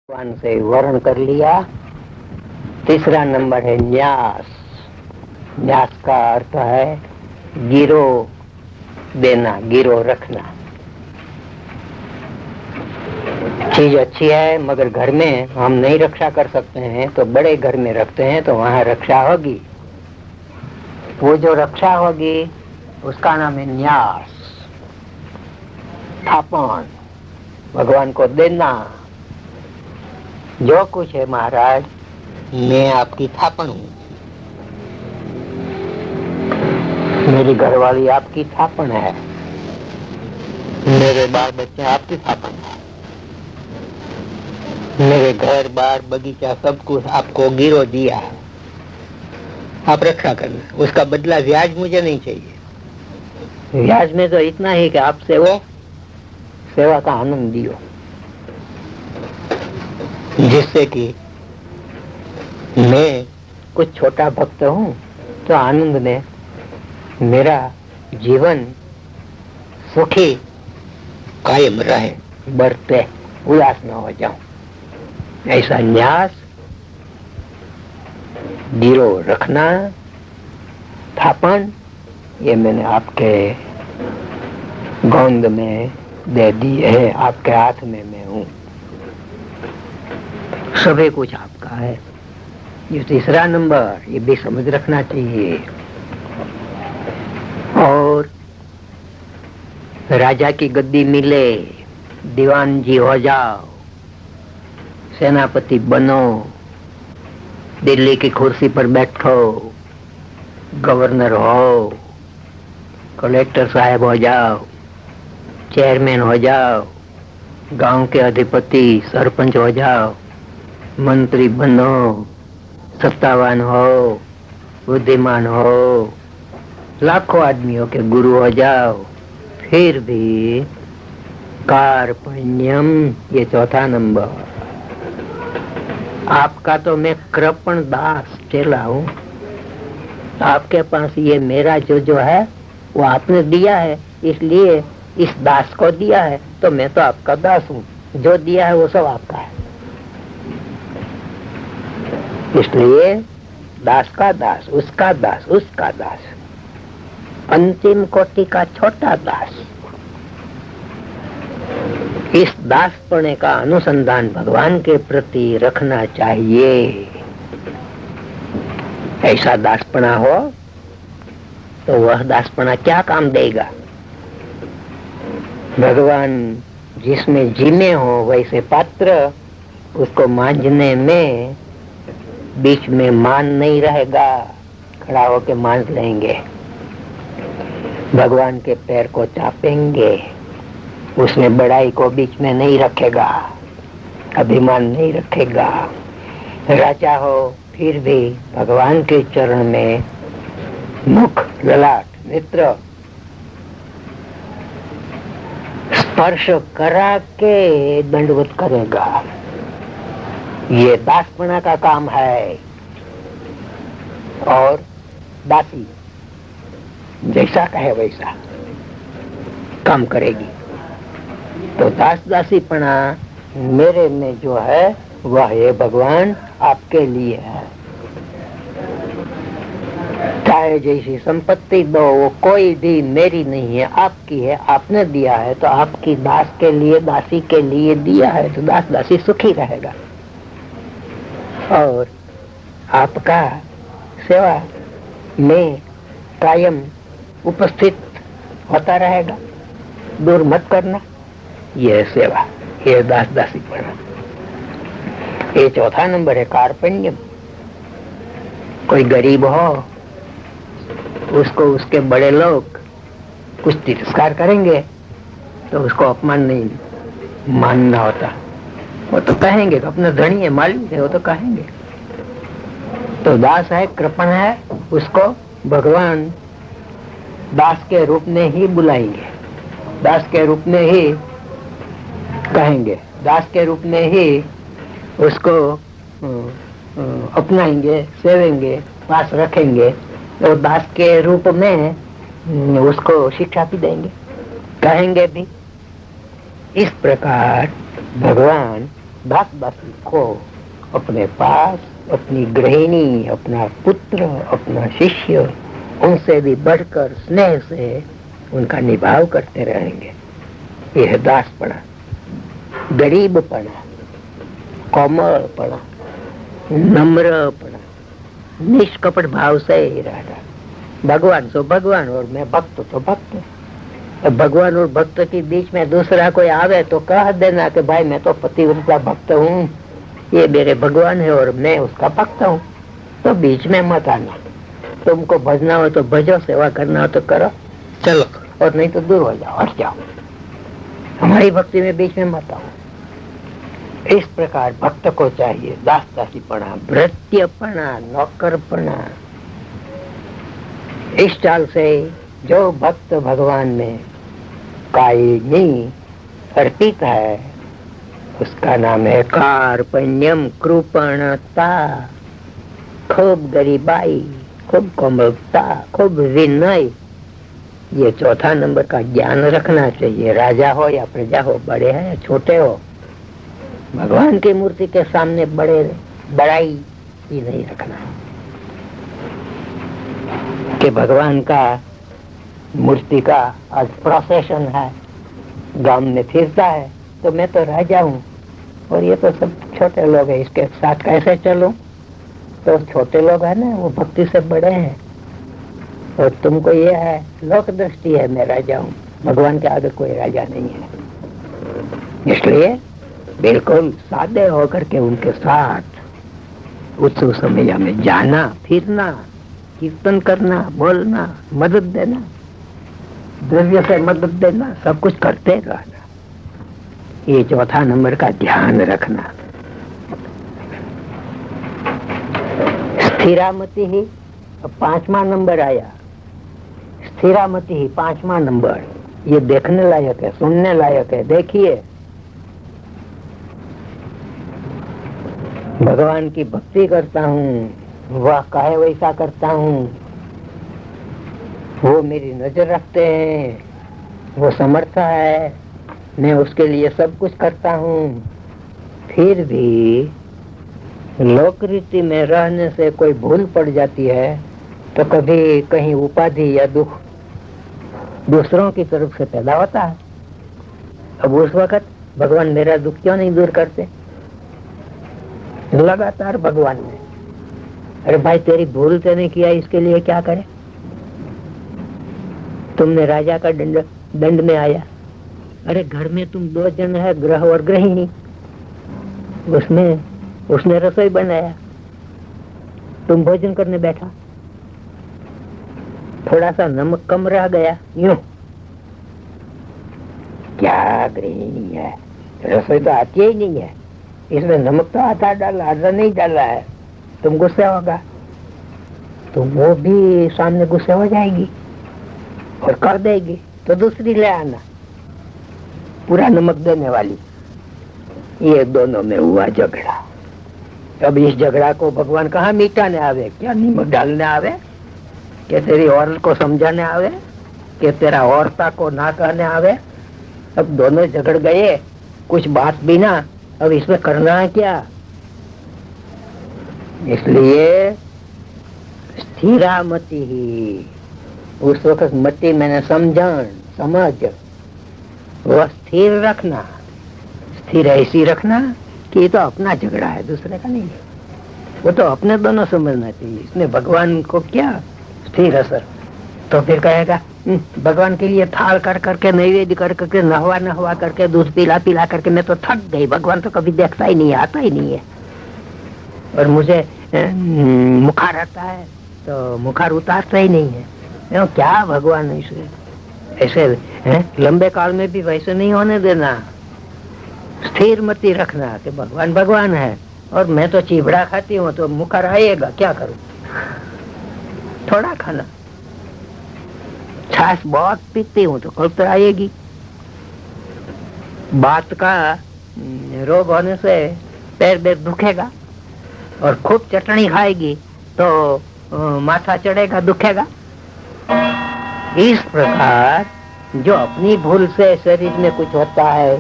भगवान से वर्ण कर लिया। तीसरा नंबर है न्यास। न्यास का अर्थ है गिरो देना, गिरो रखना। चीज अच्छी है मगर घर में हम नहीं रक्षा कर सकते हैं तो बड़े घर में रखते हैं तो वहां रक्षा होगी। वो जो रक्षा होगी उसका नाम है न्यास। थापन, भगवान को देना। जो कुछ है महाराज, मैं आपकी थापन हूँ, मेरी घरवाली आपकी थापन है, मेरे बाल बच्चे आपकी थापन है, मेरे घर बार बगीचा सब कुछ आपको गिरो दिया है, आप रक्षा करना। उसका बदला ब्याज मुझे नहीं चाहिए। ब्याज में तो इतना ही कि आपसे वो सेवा का आनंद दियो, जिससे कि मैं कुछ छोटा भक्त हूँ तो आनंद में मेरा जीवन सुखी कायम रहे, बरते, उदास न हो जाऊं। ऐसा न्यास, गिरो रखना, थापन, ये मैंने आपके गोंद में दे दी है, आपके हाथ में मैं हूँ, सभी कुछ आपका है। ये तीसरा नंबर, ये भी समझ रखना चाहिए। और राजा की गद्दी मिले, दीवान जी हो जाओ, सेनापति बनो, दिल्ली की कुर्सी पर बैठो, गवर्नर हो, कलेक्टर साहब हो जाओ, चेयरमैन हो जाओ, गांव के अधिपति सरपंच हो जाओ, मंत्री बनो, सत्तावान हो, बुद्धिमान हो, लाखों आदमियों के गुरु हो जाओ, फिर भी कार्पण्यम, ये चौथा नंबर। आपका तो मैं कृपण दास चेला हूँ, आपके पास ये मेरा जो है वो आपने दिया है, इसलिए इस दास को दिया है तो मैं तो आपका दास हूँ, जो दिया है वो सब आपका है। इसलिए दास का दास, उसका दास, उसका दास, अंतिम कोटि का छोटा दास। इस दासपने का अनुसंधान भगवान के प्रति रखना चाहिए। ऐसा दासपना हो तो वह दासपना क्या काम देगा। भगवान जिसमें जीने हो वैसे पात्र, उसको मांझने में बीच में मान नहीं रहेगा, खड़ा होके मांझ लेंगे। भगवान के पैर को चापेंगे, उसमें बड़ाई को बीच में नहीं रखेगा, अभिमान नहीं रखेगा। राजा हो फिर भी भगवान के चरण में मुख, ललाट, नेत्र स्पर्श करा के दंडवत करेगा। ये दासपना का काम है। और दासी जैसा कहे वैसा काम करेगी। तो दास दासीपना मेरे में जो है वह ये भगवान आपके लिए है। चाहे जैसी संपत्ति दो, वो कोई भी मेरी नहीं है, आपकी है, आपने दिया है तो आपकी दास के लिए, दासी के लिए दिया है तो दास दासी सुखी रहेगा और आपका सेवा में कायम उपस्थित होता रहेगा। दूर मत करना, यह सेवा, यह दास दासी पना। ये चौथा नंबर है कार्पण्यम। कोई गरीब हो, उसको उसके बड़े लोग कुछ तिरस्कार करेंगे तो उसको अपमान नहीं मानना होता। वो तो कहेंगे अपना धनी है, मालिक है, वो तो कहेंगे। तो दास है, कृपण है, उसको भगवान दास के रूप में ही बुलाएंगे, दास के रूप में ही कहेंगे, दास के रूप में ही उसको अपनाएंगे, सेवेंगे, पास रखेंगे। तो दास के रूप में उसको शिक्षा भी देंगे, कहेंगे भी। इस प्रकार भगवान भासबासी को अपने पास अपनी गृहिणी, अपना पुत्र, अपना शिष्य, उनसे भी बढ़कर स्नेह से उनका निभाव करते रहेंगे। यह दासपना, गरीबपना, कोमलपना, नम्रपना, निष्कपट भाव से ही रहना। भगवान तो भगवान और मैं भक्त तो भक्त। भगवान और भक्त के बीच में दूसरा कोई आवे तो कह देना कि भाई मैं तो पतिव्रता भक्त हूँ, ये मेरे भगवान है और मैं उसका भक्त हूँ। तो बीच में मत आना। तुमको भजना हो तो भजो, सेवा करना हो तो करो, चलो, और नहीं तो दूर हो जाओ, हट जाओ। हमारी भक्ति में बीच में मत आओ। इस प्रकार भक्त को चाहिए दास-दासीपना, भृत्यपना, नौकरपना। इस चाल से जो भक्त भगवान में कायनी अर्पित है उसका नाम है कार्पण्यम, कृपणता, खूब गरीबाई, खूब कोमलता, खूब विनय। ये चौथा नंबर का ज्ञान रखना चाहिए। राजा हो या प्रजा हो, बड़े हैं या छोटे हो, भगवान की मूर्ति के सामने बड़ाई ही नहीं रखना। कि भगवान का मूर्ति का आज प्रोसेशन है, गांव में फिरता है, तो मैं तो राजा हूँ और ये तो सब छोटे लोग हैं, इसके साथ कैसे चलूं? तो छोटे लोग हैं ना, वो भक्ति से बड़े हैं। और तुमको ये है, लोक दृष्टि है, मैं राजा हूँ। भगवान के आगे कोई राजा नहीं है। इसलिए बिल्कुल सादे होकर के उनके साथ उत्सव समय में जाना, फिरना, कीर्तन करना, बोलना, मदद देना, द्रव्य से मदद देना, सब कुछ करते रहना। ये चौथा नंबर का ध्यान रखना। स्थिरामति ही पांचवा नंबर आया। स्थिरामति ही पांचवा नंबर, ये देखने लायक है, सुनने लायक है। देखिए, भगवान की भक्ति करता हूँ, वह काहे वैसा करता हूँ, वो मेरी नजर रखते हैं, वो समर्थ है, मैं उसके लिए सब कुछ करता हूँ। फिर भी लोक रीति में रहने से कोई भूल पड़ जाती है तो कभी कहीं उपाधि या दुख दूसरों की तरफ से पैदा होता है। अब उस वक्त भगवान मेरा दुख क्यों नहीं दूर करते? लगातार भगवान ने, अरे भाई तेरी भूल तूने किया, इसके लिए क्या करे? तुमने राजा का दंड में आया, अरे घर में तुम 2 जन है, गृह और गृहिणी, उसने रसोई बनाया, तुम भोजन करने बैठा, थोड़ा सा नमक कम रह गया, यूं क्या गृहिणी है, रसोई तो आती ही नहीं है, इसमें नमक तो आधा डाला, आधा नहीं डाला है, तुम गुस्से होगा, तो वो भी सामने गुस्से हो जाएगी और कर देगी, तो दूसरी ले आना पूरा नमक देने वाली। ये दोनों में हुआ झगड़ा। अब इस झगड़ा को भगवान कहाँ मिटाने आवे? क्या नमक डालने आवे? क्या तेरी औरत को समझाने आवे? क्या तेरा औरता को ना कहने आवे? अब दोनों झगड़ गए, कुछ बात भी ना, अब इसमें करना है क्या? इसलिए स्थिरामति ही, उस वक्त मति मैंने समझ वह स्थिर रखना। स्थिर ऐसी रखना कि ये तो अपना झगड़ा है, दूसरे का नहीं है, वो तो अपने दोनों समझना चाहिए। इसमें भगवान को क्या स्थिर असर? तो फिर कहेगा भगवान के लिए थाल कर करके, नैवेद्य कर करके, नहवा करके, दूध पिला करके मैं तो थक गई, भगवान तो कभी देखता ही नहीं है, आता ही नहीं है, और मुझे मुखार आता है तो मुखार उतारता ही नहीं है। क्या भगवान ऐसे लंबे काल में भी वैसे नहीं होने देना। स्थिर मति रखना कि भगवान भगवान है और मैं तो चिबड़ा खाती हूँ, तो मुखार आएगा, क्या करूं? थोड़ा खाना, छाछ बहुत पीती हूँ तो कल तो आएगी। बात का रोग होने से पैर बैर दुखेगा, और खूब चटनी खाएगी तो माथा चढ़ेगा, दुखेगा। इस प्रकार जो अपनी भूल से शरीर में कुछ होता है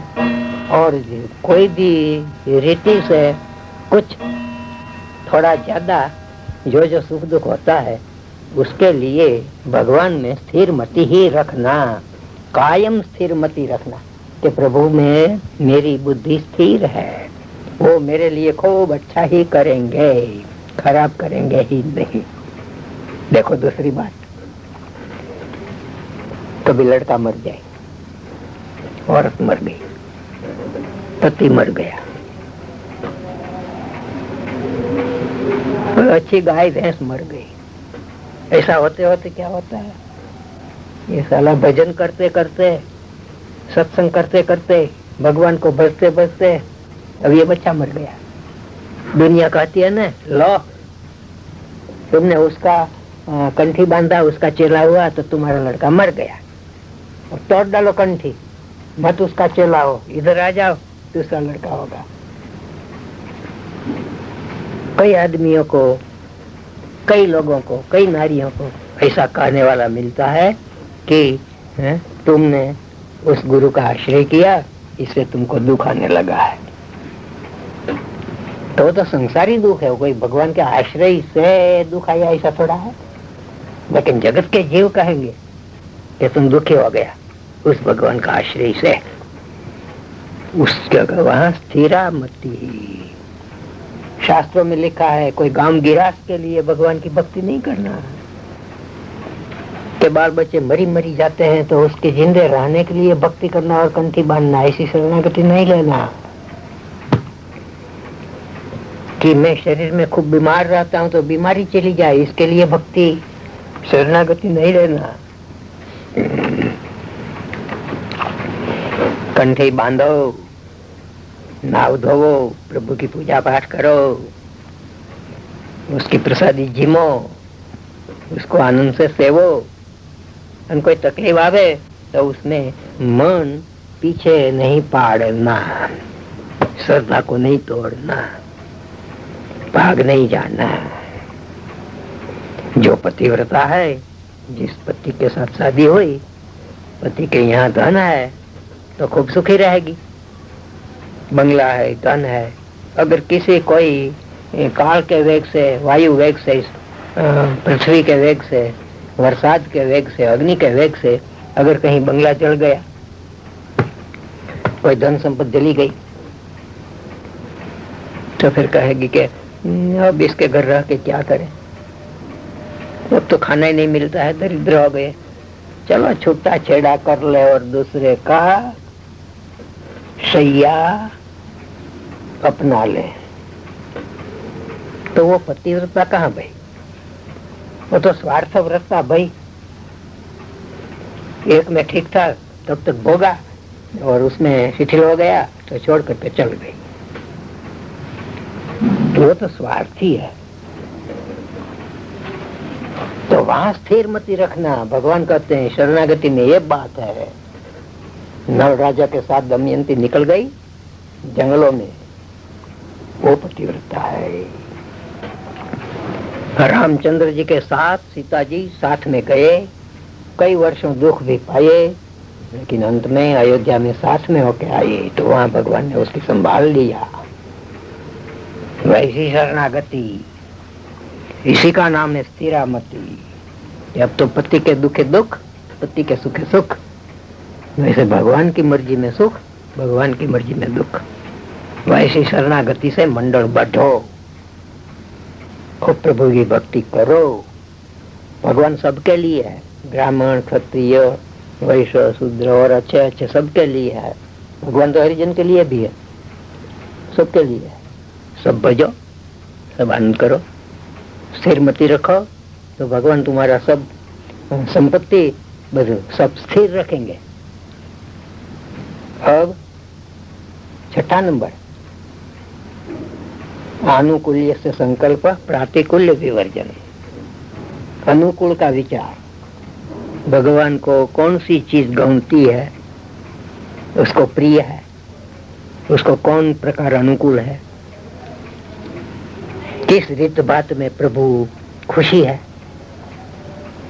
और कोई भी रीति से कुछ थोड़ा ज्यादा जो सुख दुख होता है उसके लिए भगवान में स्थिर मति ही रखना, कायम स्थिर मति रखना कि प्रभु में मेरी बुद्धि स्थिर है, वो मेरे लिए खूब अच्छा ही करेंगे, खराब करेंगे ही नहीं। देखो दूसरी बात, कभी लड़का मर जाए, औरत मर गई, पति मर गया, अच्छी गाय भैंस मर गई, ऐसा होते होते क्या होता है, ये साला भजन करते करते, सत्संग करते करते, भगवान को भजते भजते अब ये बच्चा मर गया। दुनिया कहती है ना, लो तुमने उसका कंठी बांधा, उसका चेला हुआ तो तुम्हारा लड़का मर गया, और तोड़ डालो कंठी, मत उसका चेला हो, इधर आ जाओ, दूसरा लड़का होगा। कई आदमियों को, कई लोगों को, कई नारियों को ऐसा कहने वाला मिलता है कि तुमने उस गुरु का आश्रय किया, इससे तुमको दुख आने लगा है। तो वो तो संसारी दुख है, कोई भगवान के आश्रय से दुख आया ऐसा थोड़ा है। लेकिन जगत के जीव कहेंगे कि तुम दुखी हो गया उस भगवान का आश्रय से, उसके वहां स्थिरा मति। शास्त्रों में लिखा है कोई गांव गिरास के लिए भगवान की भक्ति नहीं करना, के बाल बच्चे मरी मरी जाते हैं तो उसके जिंदे रहने के लिए भक्ति करना और कंठी बांधना, ऐसी शरणागति नहीं लेना। कि मैं शरीर में खूब बीमार रहता हूं तो बीमारी चली जाए, इसके लिए भक्ति शरणागति नहीं लेना। कंठी बांधो, नाव धोवो, प्रभु की पूजा पाठ करो, उसकी प्रसादी जिमो, उसको आनंद से सेवो। और कोई तकलीफ आवे तो उसमें मन पीछे नहीं पाड़ना, श्रद्धा को नहीं तोड़ना, भाग नहीं जाना। जो पतिव्रता है, जिस पति के साथ शादी हुई, पति के यहाँ धन है तो खूब सुखी रहेगी, बंगला है, धन है। अगर किसी कोई काल के वेग से, वायु वेग से, पृथ्वी के वेग से, बरसात के वेग से, अग्नि के वेग से अगर कहीं बंगला जल गया, कोई धन संपत्ति जली गई, तो फिर कहेगी कि अब इसके घर रह के क्या करें, अब तो खाना ही नहीं मिलता है, दरिद्र हो गए, चलो छूटा छेड़ा कर ले और दूसरे का शैया अपना ले। तो वो पतिव्रता कहाँ भाई, वो तो स्वार्थ व्रता भाई। एक में ठीक था तब तक भोगा और उसमें शिथिल हो गया तो छोड़ करके चल गई, तो वो तो स्वार्थी है। तो वहां स्थिर मति रखना। भगवान कहते हैं शरणागति में ये बात है। नल राजा के साथ दमयंती निकल गई जंगलों में, वो पतिव्रता है। रामचंद्र जी के साथ सीता जी साथ में गए, कई वर्षों दुख भी पाए, लेकिन अंत में अयोध्या में साथ में होके आए, तो वहां भगवान ने उसकी संभाल लिया। वैसी शरणागति, इसी का नाम है स्थिरामति। अब तो पति के दुखे दुख, पति के सुखे सुख, वैसे भगवान की मर्जी में सुख, भगवान की मर्जी में दुख। वैसी शरणागति से मंडल बढ़ो, खूब प्रभु की भक्ति करो। भगवान सबके लिए है, ब्राह्मण, क्षत्रिय, वैश्य, शूद्र और अच्छे अच्छे सबके लिए है। भगवान तो हरिजन के लिए भी है, सबके लिए है। सब भजो, सब आनंद करो, स्थिर मति रखो, तो भगवान तुम्हारा सब संपत्ति सब स्थिर रखेंगे। अब छठा नंबर, अनुकूल्य से संकल्प, प्रातिकूल्य विवर्जन। अनुकूल का विचार, भगवान को कौन सी चीज गौनती है, उसको प्रिय है, उसको कौन प्रकार अनुकूल है, किस रीत बात में प्रभु खुशी है,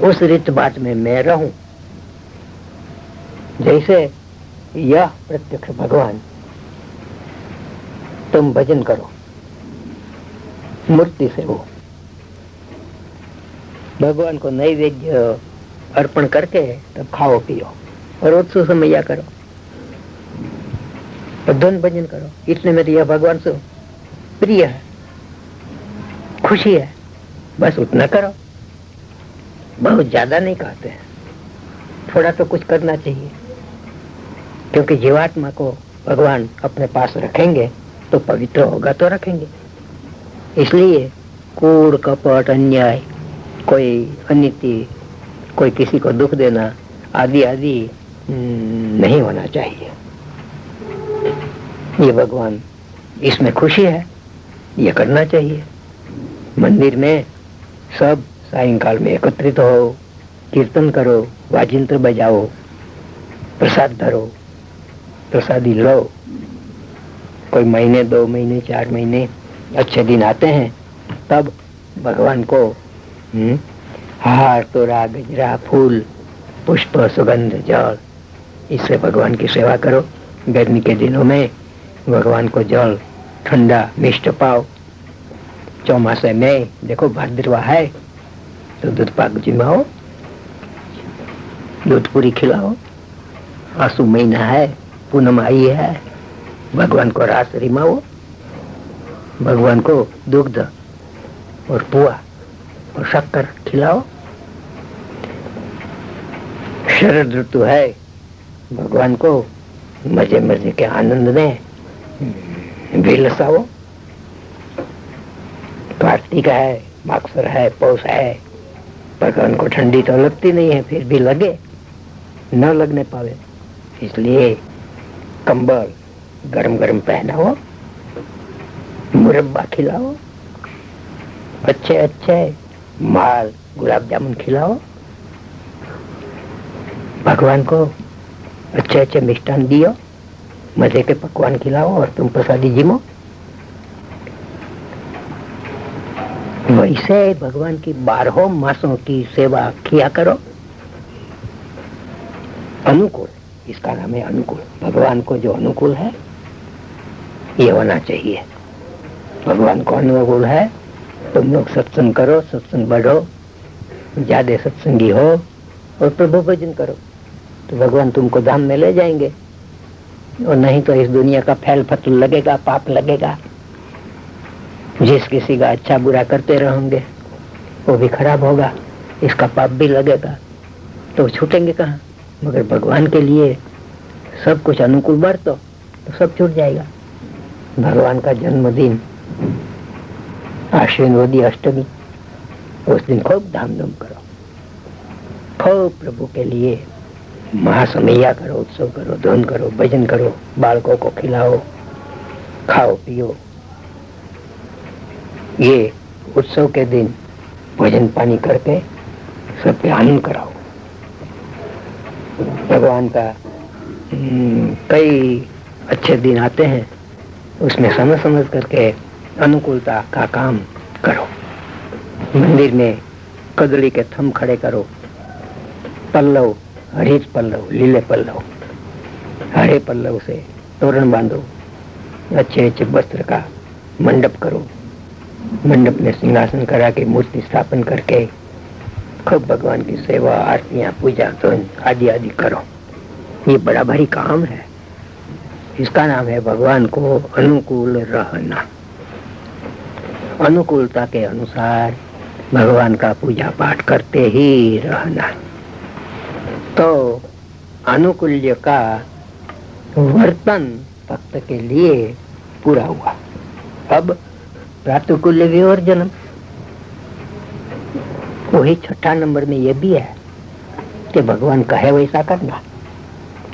उस रीत बात में मैं रहूं। जैसे यह प्रत्यक्ष भगवान तुम भजन करो, मूर्ति से वो भगवान को नैवेद्य अर्पण करके तब खाओ पियो और उत्सव से मैया करो और धन भजन करो। इतने में तो यह भगवान से प्रिय है, खुशी है, बस उतना करो। बहुत ज्यादा नहीं कहते हैं, थोड़ा तो कुछ करना चाहिए, क्योंकि जीवात्मा को भगवान अपने पास रखेंगे तो पवित्र होगा तो रखेंगे। इसलिए कूड़ कपट अन्याय, कोई अनिति, कोई किसी को दुख देना आदि आदि नहीं होना चाहिए। ये भगवान इसमें खुशी है, ये करना चाहिए। मंदिर में सब सायंकाल में एकत्रित हो, कीर्तन करो, वाजिंत्र बजाओ, प्रसाद धरो, प्रसादी लो। कोई महीने 2 महीने 4 महीने अच्छे दिन आते हैं तब भगवान को हार तोरा गजरा फूल पुष्प सुगंध जल, इससे भगवान की सेवा करो। गर्मी के दिनों में भगवान को जल ठंडा मिष्ट पाओ। चौमासे में देखो भाद्रवा है तो दूध पाक जिमाओ, दूध पूरी खिलाओ। आंसू महीना है, पूनम आई है, भगवान को रास रिमाओ, भगवान को दुग्ध और पुआ और शक्कर खिलाओ। शरद ऋतु है, भगवान को मजे मजे के आनंद में बेलसाओ। कार्तिक है, मागसर है, पौष है, भगवान को ठंडी तो लगती नहीं है, फिर भी लगे न लगने पावे, इसलिए कंबल गरम गरम पहनाओ, मुरब्बा खिलाओ, अच्छे अच्छे माल गुलाब जामुन खिलाओ। भगवान को अच्छे अच्छे मिष्ठान दियो, मजे के पकवान खिलाओ और तुम प्रसादी जिमो। वैसे भगवान की 12 मासों की सेवा किया करो। अनुकूल, इसका नाम है अनुकूल। भगवान को जो अनुकूल है ये होना चाहिए। भगवान को अनुकूल है, तुम लोग सत्संग करो, सत्संग बढ़ो, ज्यादा सत्संगी हो और प्रभु भजन करो तो भगवान तुमको धाम में ले जाएंगे। और नहीं तो इस दुनिया का फैल फतूल लगेगा, पाप लगेगा। जिस किसी का अच्छा बुरा करते रहेंगे वो भी खराब होगा, इसका पाप भी लगेगा, तो छूटेंगे कहाँ। मगर भगवान के लिए सब कुछ अनुकूल बरतो तो सब छूट जाएगा। भगवान का जन्मदिन आश्विन वदी अष्टमी, उस दिन खूब धाम-धूम करो, खूब प्रभु के लिए महासमैया करो, उत्सव करो, धून करो, भजन करो, बालकों को खिलाओ, खाओ पियो। ये उत्सव के दिन भोजन पानी करके सबके आनंद कराओ। भगवान का कई अच्छे दिन आते हैं, उसमें समझ समझ करके अनुकूलता का काम करो। मंदिर में कदली के थम खड़े करो, पल्लव हरित पल्लव, लीले पल्लव, हरे पल्लव से तोरण बांधो, अच्छे अच्छे वस्त्र का मंडप करो, मंडप में सिंहासन करा के मूर्ति स्थापन करके खूब भगवान की सेवा, आरतियां, पूजा आदि आदि करो। ये बड़ा भारी काम है। इसका नाम है भगवान को अनुकूल रहना। अनुकूलता के अनुसार भगवान का पूजा पाठ करते ही रहना, तो अनुकूल्य का वर्तन भक्त के लिए पूरा हुआ। अब प्रातुकूल्य विवर्जनम, वही 6ठा नंबर में ये भी है कि भगवान कहे वैसा करना,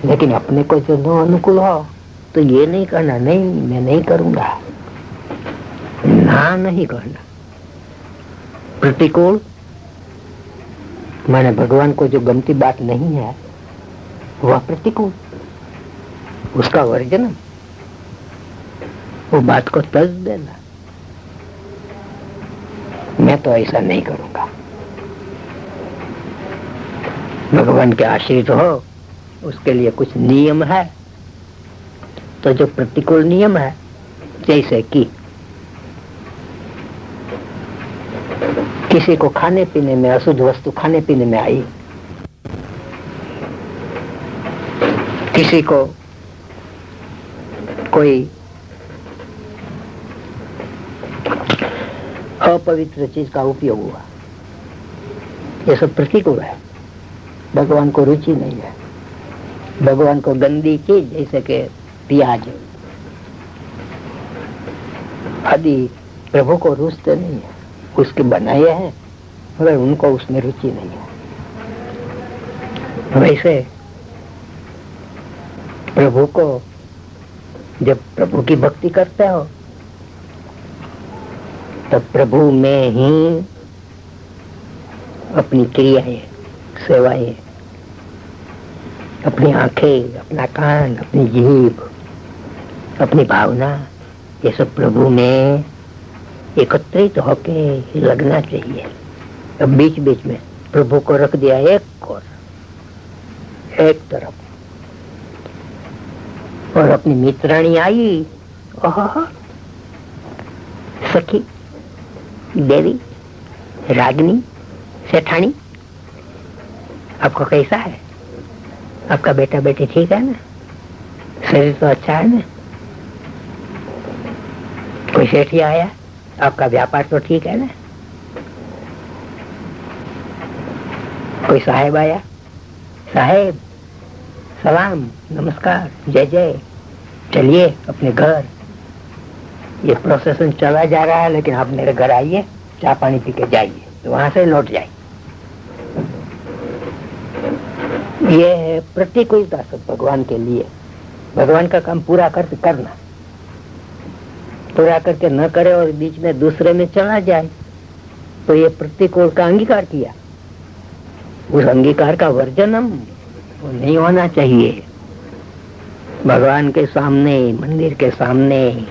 लेकिन अपने को जो न अनुकूल हो तो ये नहीं करना, नहीं मैं नहीं करूंगा, ना नहीं करना। प्रतिकूल माने भगवान को जो गमती बात नहीं है वह प्रतिकूल, उसका वर्जन, वो बात को तज देना, मैं तो ऐसा नहीं करूंगा। भगवान के आश्रित हो, उसके लिए कुछ नियम है, तो जो प्रतिकूल नियम है जैसे कि किसी को खाने पीने में अशुद्ध वस्तु खाने पीने में आई, किसी को कोई अपवित्र चीज का उपयोग हुआ, ये सब प्रतिकूल है, भगवान को रुचि नहीं है। भगवान को गंदी चीज जैसे कि प्याज आदि प्रभु को रुचते नहीं है, उसके बनाए हैं मगर उनको उसमें रुचि नहीं है। वैसे प्रभु को जब प्रभु की भक्ति करते हो तब प्रभु में ही अपनी क्रियाएं, सेवाएं, अपनी आंखें, अपना कान, अपनी जीभ, अपनी भावना, ये सब प्रभु में एकत्रित होके लगना चाहिए। अब बीच बीच में प्रभु को रख दिया एक तरफ, और अपनी मित्राणी आई, सखी, देवी, रागनी, सेठानी, आपको कैसा है? आपका बेटा बेटी ठीक है ना? शरीर तो अच्छा है ना? कोई सेठी आया, आपका व्यापार तो ठीक है ना? कोई साहेब आया, साहेब सलाम, नमस्कार, जय जय, चलिए अपने घर। ये प्रोसेसन चला जा रहा है, लेकिन आप मेरे घर आइए, चाय पानी पी के जाइए, तो वहां से लौट जाइए। ये है प्रतिकूलता सब भगवान के लिए। भगवान का काम पूरा करके करना, पूरा करके न करे और बीच में दूसरे में चला जाए तो ये प्रतिकूल का अंगीकार किया। उस अंगीकार का वर्जनम वो नहीं होना चाहिए। भगवान के सामने, मंदिर के सामने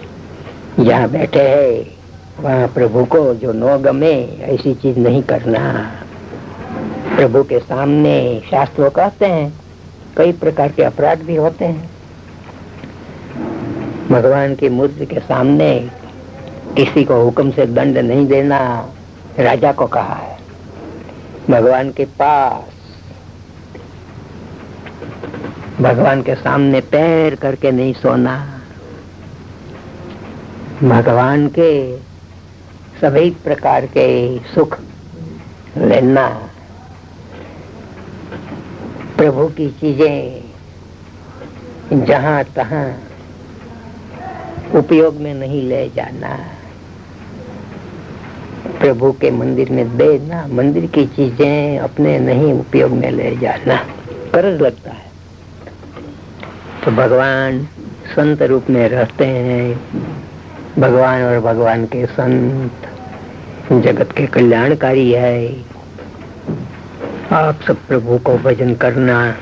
जहाँ बैठे हैं वहाँ प्रभु को जो न गमे ऐसी चीज नहीं करना। प्रभु के सामने शास्त्रों कहते हैं कई प्रकार के अपराध भी होते हैं। भगवान की मूर्ति के सामने किसी को हुक्म से दंड नहीं देना, राजा को कहा है। भगवान के पास, भगवान के सामने पैर करके नहीं सोना। भगवान के सभी प्रकार के सुख लेना, प्रभु की चीजें जहां तहां उपयोग में नहीं ले जाना, प्रभु के मंदिर में देना, मंदिर की चीजें अपने नहीं उपयोग में ले जाना, कर्ज लगता है। तो भगवान संत रूप में रहते हैं। भगवान और भगवान के संत जगत के कल्याणकारी है। आप सब प्रभु को भजन करना,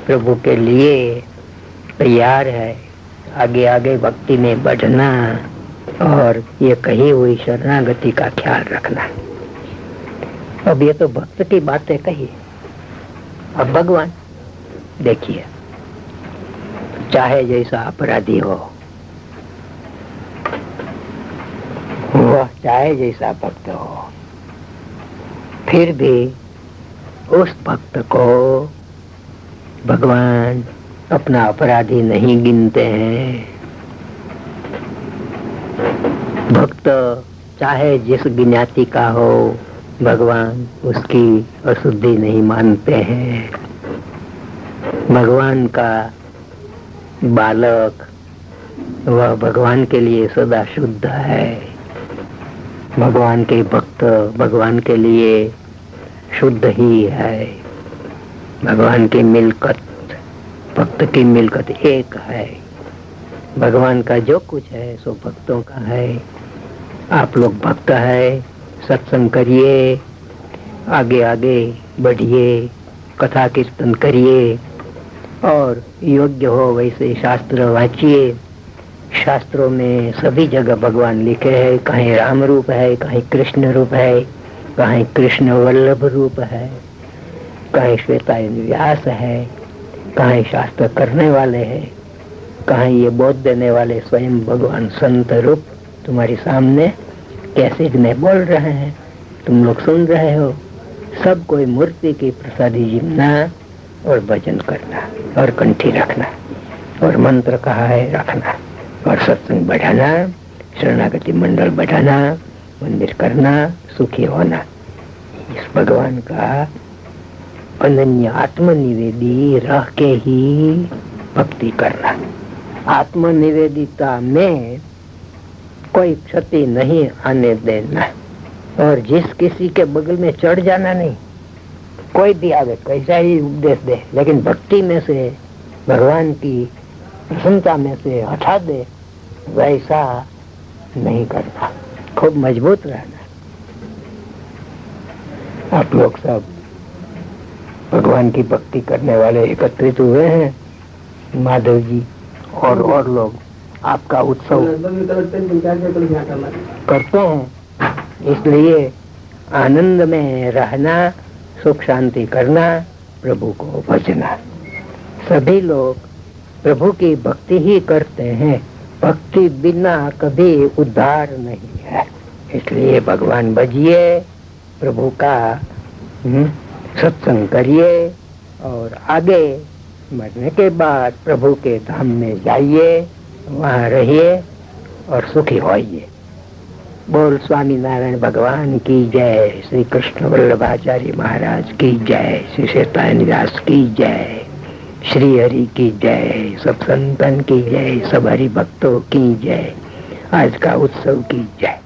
प्रभु के लिए तैयार है, आगे आगे भक्ति में बढ़ना और ये कही हुई शरणागति का ख्याल रखना। अब ये तो भक्त की बातें कही, अब भगवान देखिए, चाहे जैसा अपराधी हो, वह चाहे जैसा भक्त हो, फिर भी उस भक्त को भगवान अपना अपराधी नहीं गिनते हैं। भक्त चाहे जिस ज्ञाति का हो, भगवान उसकी अशुद्धि नहीं मानते हैं। भगवान का बालक वह भगवान के लिए सदा शुद्ध है। भगवान के भक्त भगवान के लिए शुद्ध ही है। भगवान की मिलकत, भक्त की मिलकत एक है। भगवान का जो कुछ है सो भक्तों का है। आप लोग भक्त है, सत्संग करिए, आगे आगे बढ़िए, कथा कीर्तन करिए और योग्य हो वैसे शास्त्र वाचिए। शास्त्रों में सभी जगह भगवान लिखे हैं, कहीं राम रूप है, कहीं कृष्ण रूप है, कहीं कृष्ण वल्लभ रूप है, कहीं श्वेतायन व्यास है, कहीं शास्त्र करने वाले हैं। कहाँ ये बोध देने वाले स्वयं भगवान संत रूप तुम्हारे सामने कैसे में बोल रहे हैं, तुम लोग सुन रहे हो। सब कोई मूर्ति की प्रसादी जिमना और भजन करना और कंठी रखना और मंत्र कहा है रखना और सत्संग बढ़ाना, शरणागति मंडल बढ़ाना, मंदिर करना, सुखी होना। इस भगवान का अनन्य आत्मनिवेदी रह के ही भक्ति करना। आत्मनिवेदिता में कोई क्षति नहीं आने देना और जिस किसी के बगल में चढ़ जाना नहीं। कोई भी आगे कैसा ही उपदेश दे, लेकिन भक्ति में से भगवान की प्रसन्नता में से हटा दे, वैसा नहीं करना। खूब मजबूत रहना। आप लोग सब भगवान की भक्ति करने वाले एकत्रित हुए हैं, माधव जी और लोग आपका उत्सव करते हैं, इसलिए आनंद में रहना, सुख शांति करना, प्रभु को भजना। सभी लोग प्रभु की भक्ति ही करते हैं, भक्ति बिना कभी उद्धार नहीं है। इसलिए भगवान भजिए, प्रभु का सत्संग करिए और आगे मरने के बाद प्रभु के धाम में जाइए, वहाँ रहिए और सुखी होइए। बोल स्वामी नारायण भगवान की जय, श्री कृष्ण वल्लभाचार्य महाराज की जय, श्री शैतान व्यास की जय, श्री हरि की जय, सब संतन की जय, सब हरि भक्तों की जय, आज का उत्सव की जय।